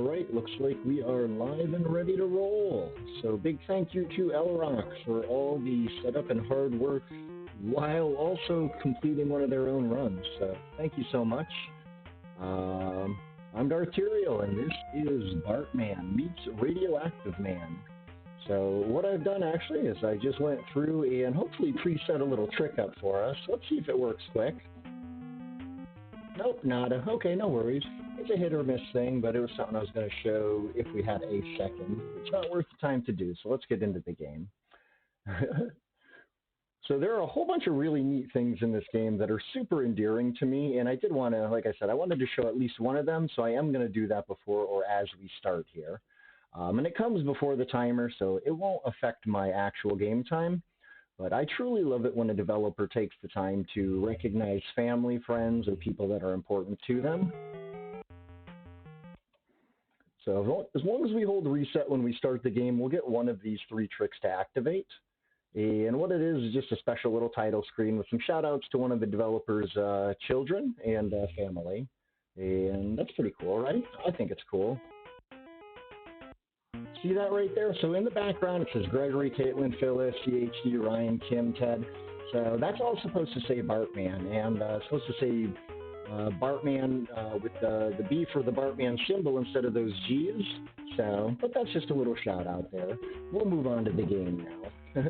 Alright, looks like we are live and ready to roll. So big thank you to Elrock for all the setup and hard work while also completing one of their own runs. So thank you so much. I'm Darthtyrae, and this is Bartman meets Radioactive Man. So what I've done actually is I just went through and hopefully preset a little trick up for us. Let's see if it works quick. Nope, nada. Okay, no worries. It's a hit or miss thing, but it was something I was going to show if we had a second. It's not worth the time to do, so let's get into the game. So there are a whole bunch of really neat things in this game that are super endearing to me, and I did want to, like I said, I wanted to show at least one of them, so I am going to do that before or as we start here. And it comes before the timer, so it won't affect my actual game time. But I truly love it when a developer takes the time to recognize family, friends, or people that are important to them. So as long as we hold reset when we start the game, we'll get one of these three tricks to activate. And what it is just a special little title screen with some shout-outs to one of the developer's children and family. And that's pretty cool, right? I think it's cool. See that right there? So in the background, it says Gregory, Caitlin, Phyllis, CHD, Ryan, Kim, Ted. So that's all supposed to say Bartman, and it's supposed to say Bartman with the B for the Bartman symbol instead of those G's. So, but that's just a little shout out there. We'll move on to the game now.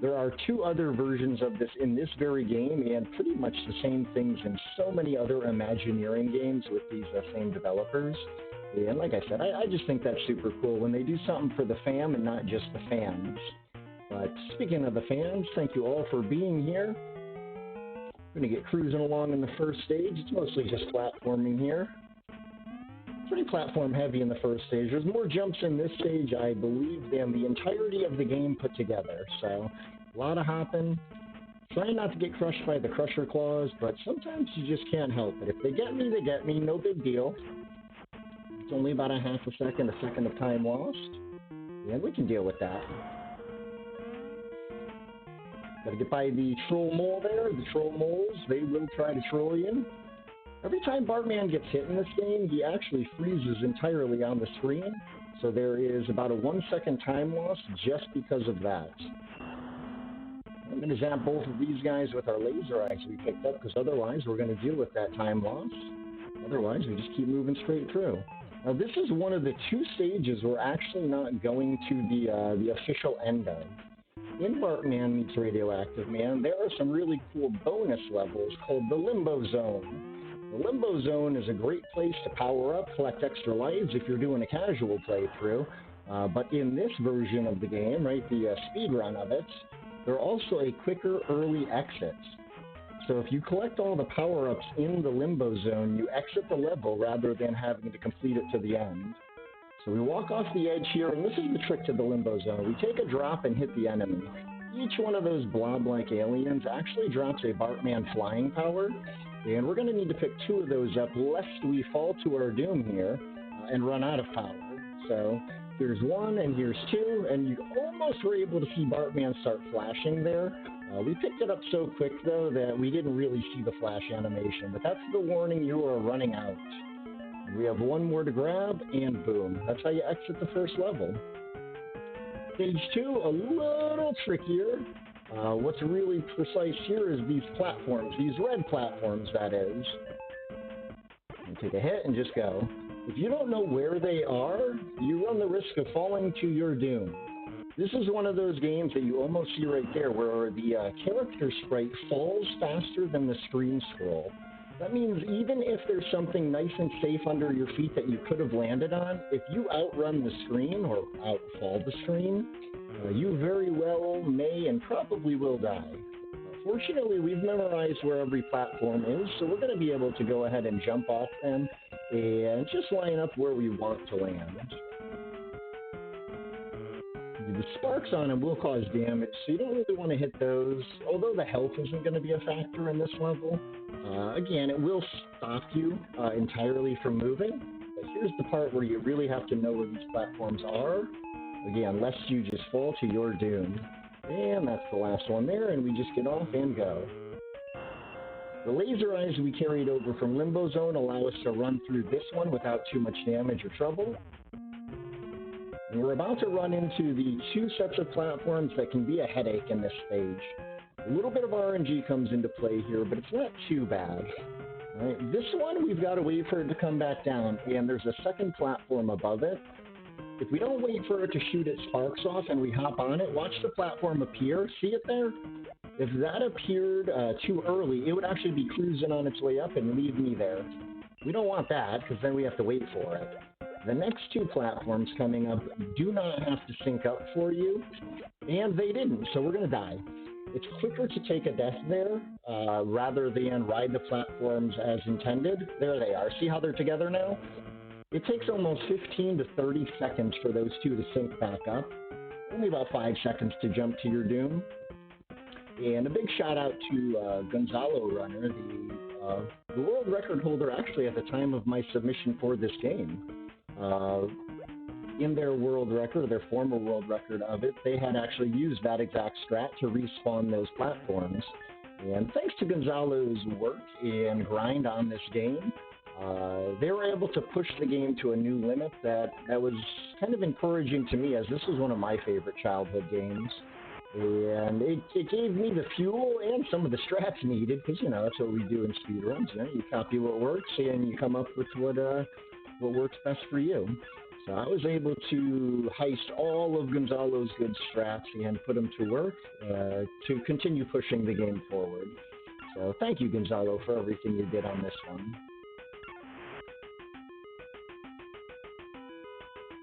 There are two other versions of this in this very game, and pretty much the same things in so many other Imagineering games with these same developers. And like I said, I just think that's super cool when they do something for the fam and not just the fans. But speaking of the fans, thank you all for being here. We're going to get cruising along in the first stage. It's mostly just platforming here. Pretty platform heavy in the first stage. There's more jumps in this stage, I believe, than the entirety of the game put together. So, a lot of hopping. Trying not to get crushed by the crusher claws, but sometimes you just can't help it. If they get me, they get me. No big deal. It's only about a second of time lost. And we can deal with that. Gotta get by the troll mole there. The troll moles, they will try to troll you. Every time Bartman gets hit in this game, he actually freezes entirely on the screen. So there is about a 1 second time loss just because of that. I'm going to zap both of these guys with our laser eyes we picked up, because otherwise we're going to deal with that time loss. Otherwise, we just keep moving straight through. Now, this is one of the two stages we're actually not going to the official end of. In Bartman meets Radioactive Man, there are some really cool bonus levels called the Limbo Zone. The Limbo Zone is a great place to power up, collect extra lives if you're doing a casual playthrough. But in this version of the game, right, the speed run of it, there are also a quicker early exit. So if you collect all the power-ups in the Limbo Zone, you exit the level rather than having to complete it to the end. So we walk off the edge here, and this is the trick to the Limbo Zone. We take a drop and hit the enemy. Each one of those blob-like aliens actually drops a Bartman flying power, and we're going to need to pick two of those up lest we fall to our doom here and run out of power. So here's one, and here's two, and you almost were able to see Bartman start flashing there. We picked it up so quick, though, that we didn't really see the flash animation, but that's the warning you are running out. We have one more to grab, and boom. That's how you exit the first level. Stage 2, a little trickier. What's really precise here is these platforms, these red platforms, that is. And take a hit and just go. If you don't know where they are, you run the risk of falling to your doom. This is one of those games that you almost see right there, where the character sprite falls faster than the screen scroll. That means even if there's something nice and safe under your feet that you could have landed on, if you outrun the screen or outfall the screen, you very well may and probably will die. Fortunately, we've memorized where every platform is, so we're going to be able to go ahead and jump off them and just line up where we want to land. The sparks on them will cause damage, so you don't really want to hit those, although the health isn't going to be a factor in this level. Again, it will stop you entirely from moving, but here's the part where you really have to know where these platforms are, again, lest you just fall to your doom. And that's the last one there, and we just get off and go. The laser eyes we carried over from Limbo Zone allow us to run through this one without too much damage or trouble. And we're about to run into the two sets of platforms that can be a headache in this stage. A little bit of RNG comes into play here, but it's not too bad. Right, this one, we've got to wait for it to come back down, and there's a second platform above it. If we don't wait for it to shoot its sparks off and we hop on it, watch the platform appear. See it there? If that appeared too early, it would actually be cruising on its way up and leave me there. We don't want that, because then we have to wait for it. The next two platforms coming up do not have to sync up for you, and they didn't, so we're going to die. It's quicker to take a death there, rather than ride the platforms as intended. There they are. See how they're together now? It takes almost 15 to 30 seconds for those two to sync back up. Only about 5 seconds to jump to your doom. And a big shout out to Gonzalo Runner, the world record holder actually at the time of my submission for this game. In their world record, their former world record of it, they had actually used that exact strat to respawn those platforms. And thanks to Gonzalo's work and grind on this game, they were able to push the game to a new limit that was kind of encouraging to me, as this was one of my favorite childhood games. And it gave me the fuel and some of the strats needed, because, you know, that's what we do in speedruns. You know, you copy what works and you come up with what works best for you. So I was able to heist all of Gonzalo's good strats and put them to work to continue pushing the game forward. So thank you, Gonzalo, for everything you did on this one.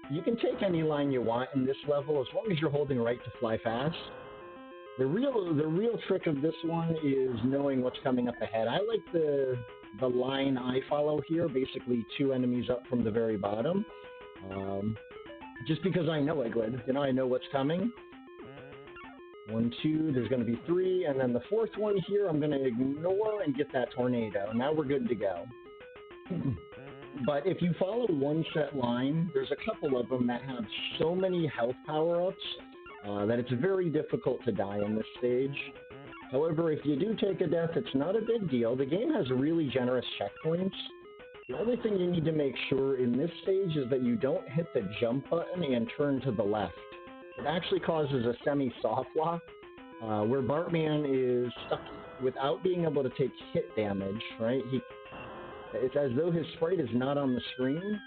You can take any line you want in this level as long as you're holding right to fly fast. The real trick of this one is knowing what's coming up ahead. I like the line I follow here, basically 2 enemies up from the very bottom. Just because I know it good. You know, I know what's coming. 1, 2, there's going to be 3, and then the 4th one here I'm going to ignore and get that tornado. Now we're good to go. But if you follow one set line, there's a couple of them that have so many health power-ups that it's very difficult to die in this stage. However, if you do take a death, it's not a big deal. The game has really generous checkpoints. The only thing you need to make sure in this stage is that you don't hit the jump button and turn to the left. It actually causes a semi-soft lock, where Bartman is stuck without being able to take hit damage, right? It's as though his sprite is not on the screen,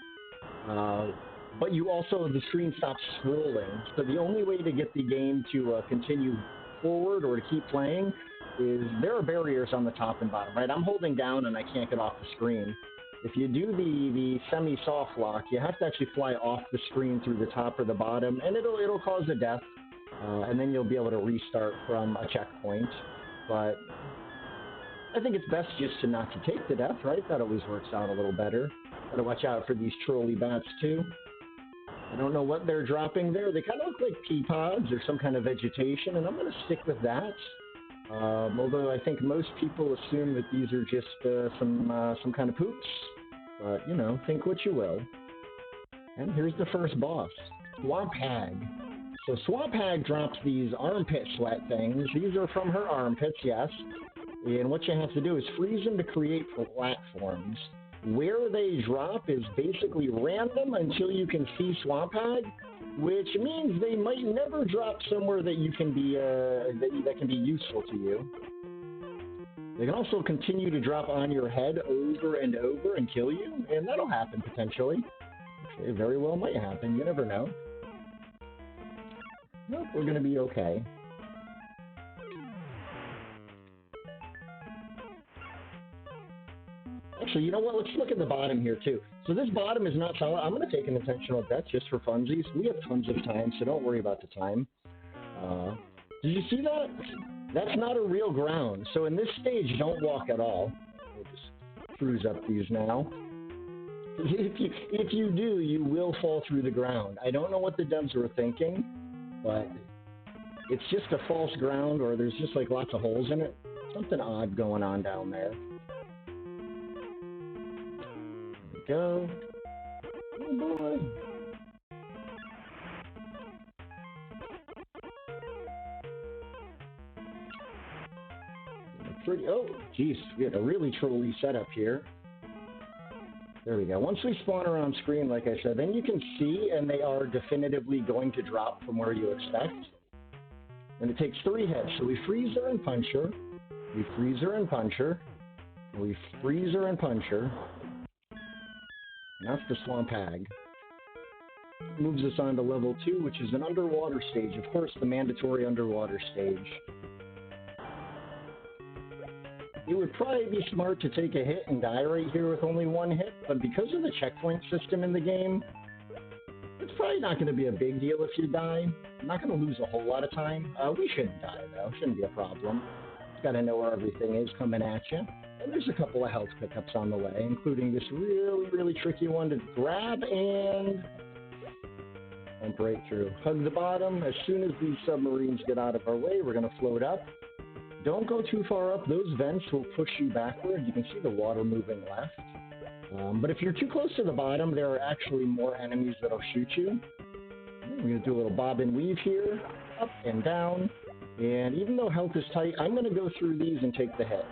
but the screen stops scrolling. So the only way to get the game to continue forward or to keep playing is there are barriers on the top and bottom, right? I'm holding down and I can't get off the screen. If you do the semi-soft lock, you have to actually fly off the screen through the top or the bottom, and it'll cause a death, and then you'll be able to restart from a checkpoint. But I think it's best just to not to take the death, right? That always works out a little better. Gotta watch out for these trolley bats, too. I don't know what they're dropping there. They kind of look like pea pods or some kind of vegetation, and I'm gonna stick with that. Although I think most people assume that these are just some kind of poops. But, you know, think what you will. And here's the first boss, Swamp Hag. So Swamp Hag drops these armpit sweat things. These are from her armpits, yes. And what you have to do is freeze them to create platforms. Where they drop is basically random until you can see Swamp Hag, which means they might never drop somewhere that you can be that can be useful to you. They can also continue to drop on your head over and over and kill you, and that'll happen potentially. It very well might happen. You never know. Nope, we're gonna be okay. Actually, you know what? Let's look at the bottom here, too. So this bottom is not solid. I'm going to take an intentional death just for funsies. We have tons of time, so don't worry about the time. Did you see that? That's not a real ground. So in this stage, don't walk at all. We'll just cruise up these now. If you do, you will fall through the ground. I don't know what the devs were thinking, but it's just a false ground, or there's just like lots of holes in it. Something odd going on down there. Go. Oh boy. pretty... Oh, geez, we had a really trolly setup here. There we go. Once we spawn around screen, like I said, then you can see, and they are definitively going to drop from where you expect. And it takes 3 hits. So we freeze her and punch her. We freeze her and punch her. We freeze her and punch her. And that's the Swamp Hag. Moves us on to level 2, which is an underwater stage. Of course, the mandatory underwater stage. It would probably be smart to take a hit and die right here with only 1 hit, but because of the checkpoint system in the game, it's probably not going to be a big deal if you die. I'm not going to lose a whole lot of time. We shouldn't die, though. Shouldn't be a problem. Just got to know where everything is coming at you. And there's a couple of health pickups on the way, including this really, really tricky one to grab and jump right through. Hug the bottom. As soon as these submarines get out of our way, we're going to float up. Don't go too far up. Those vents will push you backward. You can see the water moving left. But if you're too close to the bottom, there are actually more enemies that'll shoot you. We're going to do a little bob and weave here, up and down. And even though health is tight, I'm going to go through these and take the hits.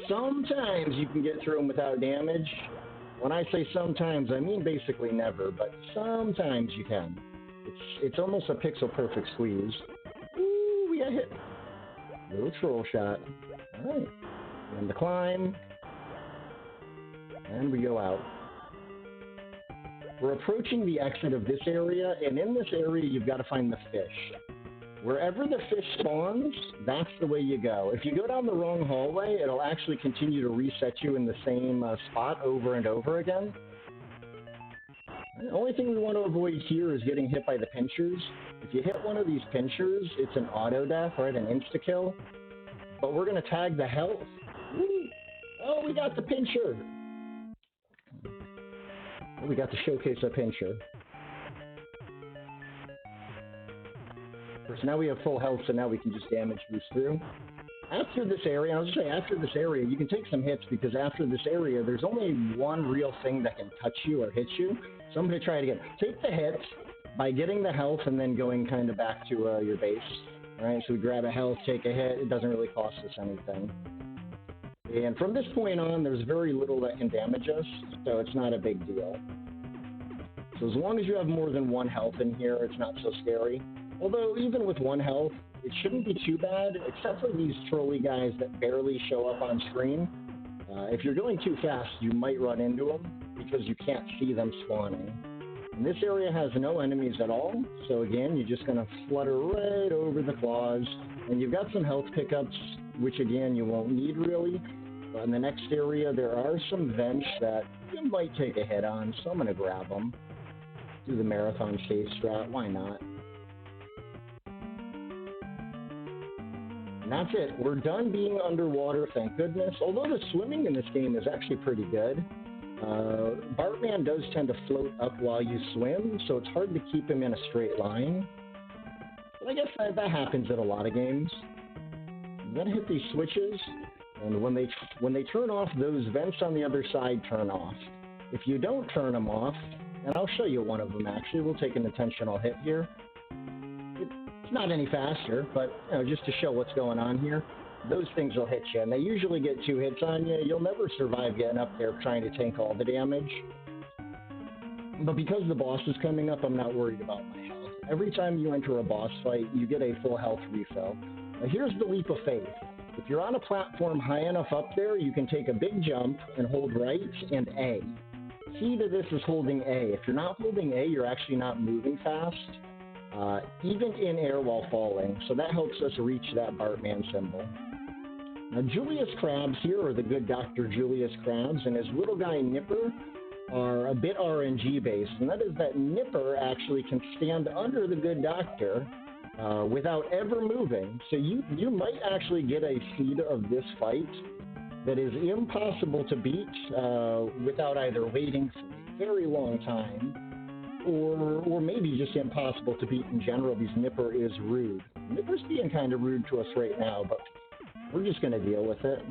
Sometimes you can get through them without damage. When I say sometimes, I mean basically never, but sometimes you can. It's almost a pixel-perfect squeeze. Ooh, we got hit. Little troll shot. Alright. And the climb. And we go out. We're approaching the exit of this area, and in this area you've got to find the fish. Wherever the fish spawns, that's the way you go. If you go down the wrong hallway, it'll actually continue to reset you in the same spot over and over again. The only thing we want to avoid here is getting hit by the pinchers. If you hit one of these pinchers, it's an auto death, right? An insta-kill. But we're going to tag the health. Woo! Oh, we got the pincher! We got to showcase a pincher. So now we have full health, so now we can just damage boost through. After this area, I was going to say, after this area, you can take some hits, because after this area, there's only one real thing that can touch you or hit you. So I'm going to try it again. Take the hits by getting the health and then going kind of back to your base. All right, so we grab a health, take a hit. It doesn't really cost us anything. And from this point on, there's very little that can damage us, so it's not a big deal. So as long as you have more than 1 health in here, it's not so scary. Although, even with 1 health, it shouldn't be too bad, except for these trolley guys that barely show up on screen. If you're going too fast, you might run into them, because you can't see them spawning. And this area has no enemies at all, so again, you're just going to flutter right over the claws. And you've got some health pickups, which again, you won't need really. But in the next area, there are some vents that you might take a hit on, so I'm going to grab them. Do the marathon safe strat, why not? And that's it. We're done being underwater, thank goodness. Although the swimming in this game is actually pretty good. Bartman does tend to float up while you swim, so it's hard to keep him in a straight line. But I guess that happens in a lot of games. I'm going to hit these switches, and when they turn off, those vents on the other side turn off. If you don't turn them off, and I'll show you one of them actually, we'll take an intentional hit here. It's not any faster, but you know, just to show what's going on here, those things will hit you, and they usually get 2 hits on you. You'll never survive getting up there trying to tank all the damage. But because the boss is coming up, I'm not worried about my health. Every time you enter a boss fight, you get a full health refill. Now here's the leap of faith. If you're on a platform high enough up there, you can take a big jump and hold right and A. Key to this is holding A. If you're not holding A, you're actually not moving fast, even in air while falling. So that helps us reach that Bartman symbol. Now Julius Krabs here, or the good Dr. Julius Krabs, and his little guy Nipper are a bit RNG based, and that is that Nipper actually can stand under the good doctor without ever moving. So you might actually get a seed of this fight that is impossible to beat without either waiting for a very long time, or maybe just impossible to beat in general, because Nipper is rude. Nipper's being kind of rude to us right now, but we're just going to deal with it.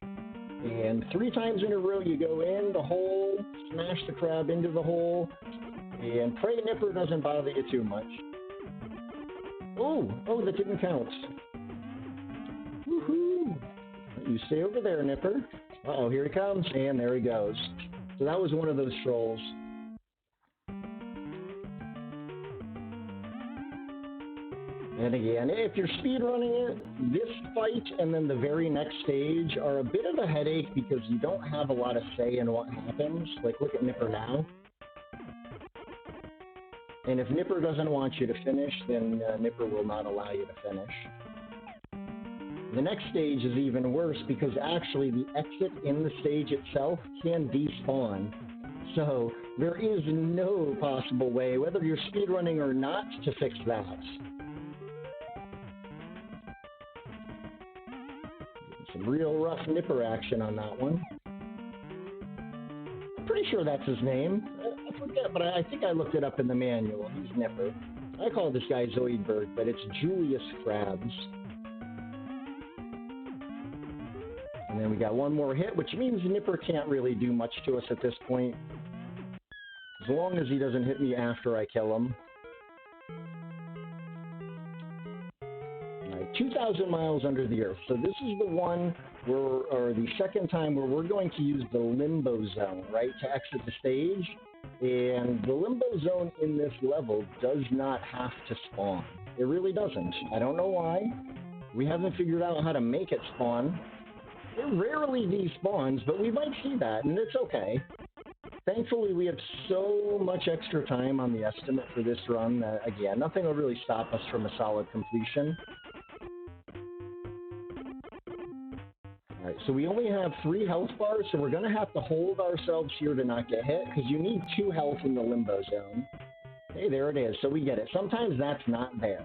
And 3 times in a row you go in the hole, smash the crab into the hole, and pray Nipper doesn't bother you too much. Oh, that didn't count. Woohoo! You stay over there, Nipper. Uh-oh, here he comes, and there he goes. So that was one of those trolls. And again, if you're speedrunning it, this fight and then the very next stage are a bit of a headache because you don't have a lot of say in what happens. Like, look at Nipper now. And if Nipper doesn't want you to finish, then Nipper will not allow you to finish. The next stage is even worse because actually the exit in the stage itself can despawn. So there is no possible way, whether you're speedrunning or not, to fix that. Some real rough Nipper action on that one. I'm pretty sure that's his name. I forget, but I think I looked it up in the manual. He's Nipper. I call this guy Zoidberg, but it's Julius Krabs. And then we got one more hit, which means Nipper can't really do much to us at this point. As long as he doesn't hit me after I kill him. Alright, 2,000 miles under the earth. So this is the one where, or the second time where we're going to use the limbo zone, right, to exit the stage. And the limbo zone in this level does not have to spawn. It really doesn't. I don't know why. We haven't figured out how to make it spawn. It rarely despawns, but we might see that, and it's okay. Thankfully, we have so much extra time on the estimate for this run that, again, nothing will really stop us from a solid completion. Alright, so we only have 3 health bars, so we're going to have to hold ourselves here to not get hit, because you need 2 health in the limbo zone. Hey, there it is, so we get it. Sometimes that's not there.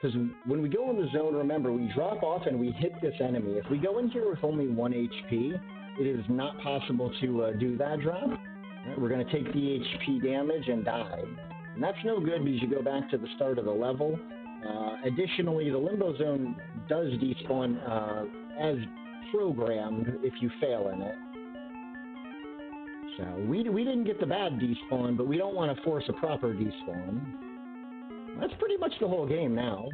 Because when we go in the zone, remember, we drop off and we hit this enemy. If we go in here with only 1 HP, it is not possible to do that drop. Right, we're going to take the HP damage and die. And that's no good because you go back to the start of the level. Additionally, the limbo zone does despawn as programmed if you fail in it. So we didn't get the bad despawn, but we don't want to force a proper despawn. That's pretty much the whole game now.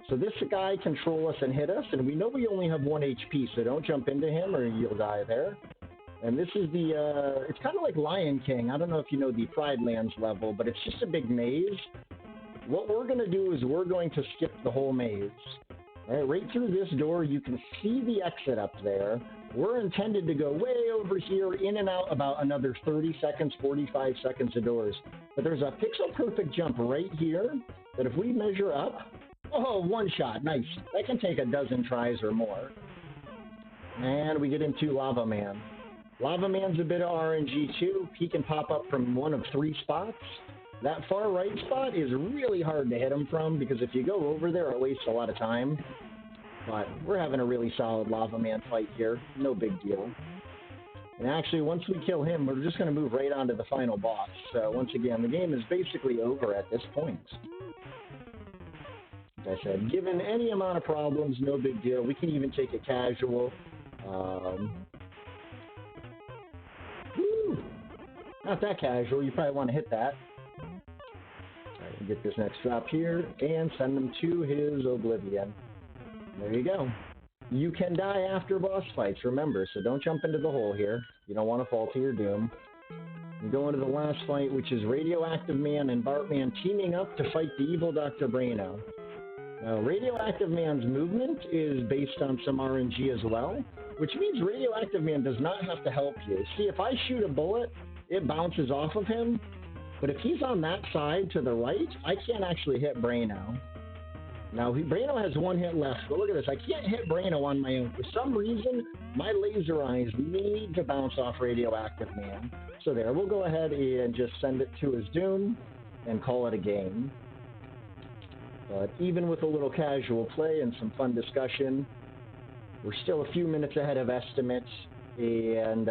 So this guy can troll us and hit us, and we know we only have 1 HP, so don't jump into him or you'll die there. And this is the, it's kind of like Lion King. I don't know if you know the Pride Lands level, but it's just a big maze. What we're going to do is we're going to skip the whole maze. Right through this door, you can see the exit up there. We're intended to go way over here, in and out about another 30 seconds, 45 seconds of doors. But there's a pixel-perfect jump right here that if we measure up, oh, 1 shot, nice. That can take a dozen tries or more. And we get into Lava Man. Lava Man's a bit of RNG too. He can pop up from one of 3 spots. That far right spot is really hard to hit him from because if you go over there, it wastes a lot of time. But we're having a really solid Lava Man fight here. No big deal. And actually, once we kill him, we're just going to move right on to the final boss. So once again, the game is basically over at this point. As I said, given any amount of problems, no big deal. We can even take it casual. Not that casual. You probably want to hit that. Alright, we'll get this next drop here and send him to his oblivion. There you go. You can die after boss fights, remember, so don't jump into the hole here. You don't want to fall to your doom. We go into the last fight, which is Radioactive Man and Bartman teaming up to fight the evil Dr. Braino. Now, Radioactive Man's movement is based on some RNG as well, which means Radioactive Man does not have to help you. See, if I shoot a bullet, it bounces off of him, but if he's on that side to the right, I can't actually hit Braino. Now, Braino has 1 hit left, but look at this. I can't hit Braino on my own. For some reason, my laser eyes need to bounce off Radioactive Man. So there, we'll go ahead and just send it to his doom and call it a game. But even with a little casual play and some fun discussion, we're still a few minutes ahead of estimates. And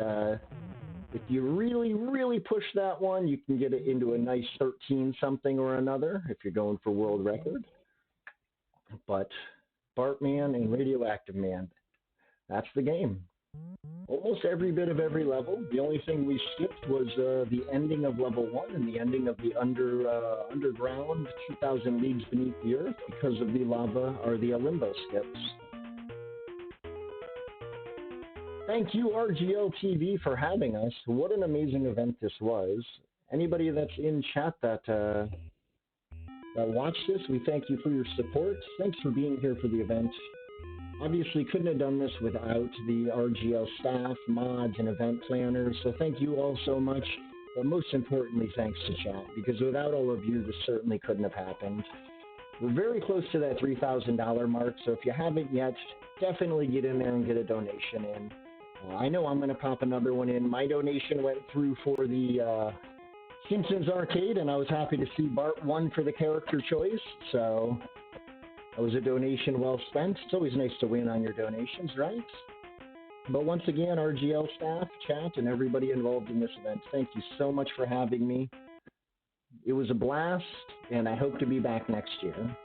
if you really, really push that one, you can get it into a nice 13-something or another if you're going for world record. But Bartman and Radioactive Man, that's the game. Almost every bit of every level. The only thing we skipped was the ending of level 1 and the ending of the underground 2,000 leagues beneath the earth because of the lava or the limbo skips. Thank you, RGLtv, for having us. What an amazing event this was. Anybody that's in chat that watched this, we thank you for your support. Thanks for being here for the event. Obviously, couldn't have done this without the RGL staff, mods, and event planners, so thank you all so much. But most importantly, thanks to chat, because without all of you, this certainly couldn't have happened. We're very close to that $3,000 mark, so if you haven't yet, definitely get in there and get a donation in. I know I'm going to pop another one in. My donation went through for the Simpsons arcade, and I was happy to see Bart won for the character choice, so that was a donation well spent. It's always nice to win on your donations, right? But once again, RGL staff, chat, and everybody involved in this event, thank you so much for having me. It was a blast, and I hope to be back next year.